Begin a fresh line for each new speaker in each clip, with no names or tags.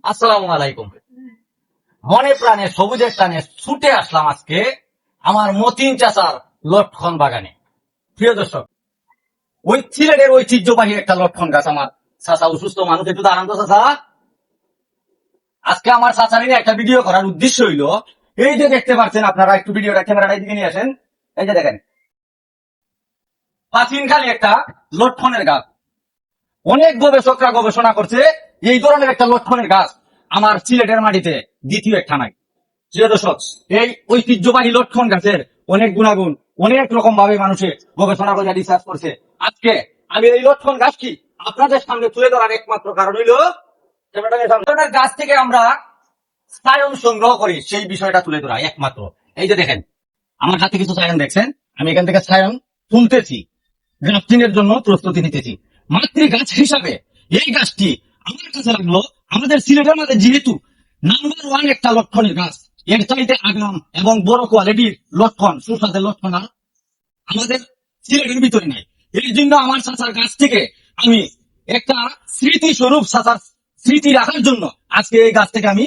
আসসালামু আলাইকুম। মনে প্রাণে সবুজের টানে ছুটে আসলাম আজকে আমার মতিন চাচার লটকন বাগানে। প্রিয় দর্শক, ওই সিলেটের ঐতিহ্যবাহী একটা লটকন গাছ। আমার চাচা অসুস্থ মানুষ, একটু দাঁড়ান তো চাচা। আজকে আমার চাচার নিয়ে একটা ভিডিও করার উদ্দেশ্য হইল, এই যে দেখতে পাচ্ছেন আপনারা, একটু ভিডিওটা ক্যামেরাটা দিকে নিয়ে আসেন। এই যে দেখেন, প্রাচীনকালে একটা লটকনের গাছ। অনেক গবেষকরা গবেষণা করছে এই ধরনের একটা লটকনের গাছ আমার সিলেটের মাটিতে দ্বিতীয় একটা নাই। প্রিয় দর্শক, এই ঐতিহ্যবাহী লটকন গাছের অনেক গুণাগুণ অনেক রকম ভাবে মানুষে গবেষণা করে রিসার্চ করছে। আজকে আমি এই লটকন গাছটি আপনাদের সামনে তুলে ধরার একমাত্র কারণ হইল, গাছ থেকে আমরা সায়ন সংগ্রহ করি, সেই বিষয়টা তুলে ধরা একমাত্র। এই যে দেখেন, আমার হাতে কিছু সায়ন দেখছেন, আমি এখান থেকে সায়ন তুলতেছি, গ্রাফটিংয়ের জন্য প্রস্তুতি নিতেছি। মাতৃ গাছ হিসাবে এই গাছটি আমার কাছে লাগলো আমাদের সিলেটের মধ্যে যেহেতু নাম্বার ওয়ান একটা লটকনের গাছ, এর চাইতে আগাম এবং বড় কোয়ালিটির লটকন, সুস্বাদের লটকন আর আমাদের সিলেটের ভিতরে নাই। এই জন্য আমার চাচার গাছ থেকে আমি একটা স্মৃতি স্বরূপ, চাচার স্মৃতি রাখার জন্য আজকে এই গাছ থেকে আমি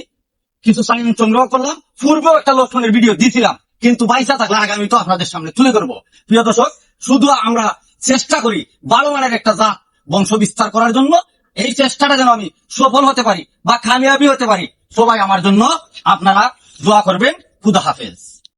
কিছু সাইন সংগ্রহ করলাম। পূর্বেও একটা লটকনের ভিডিও দিয়েছিলাম, কিন্তু বাইসা থাকলে আগামী তো আপনাদের সামনে তুলে ধরবো। প্রিয় দর্শক, শুধু আমরা চেষ্টা করি ভালো মানের একটা জাত বংশ বিস্তার করার জন্য। এই চেষ্টাটা যেন আমি সফল হতে পারি বা কামিয়াবি হতে পারি, সবাই আমার জন্য আপনারা দোয়া করবেন। খুদা হাফেজ।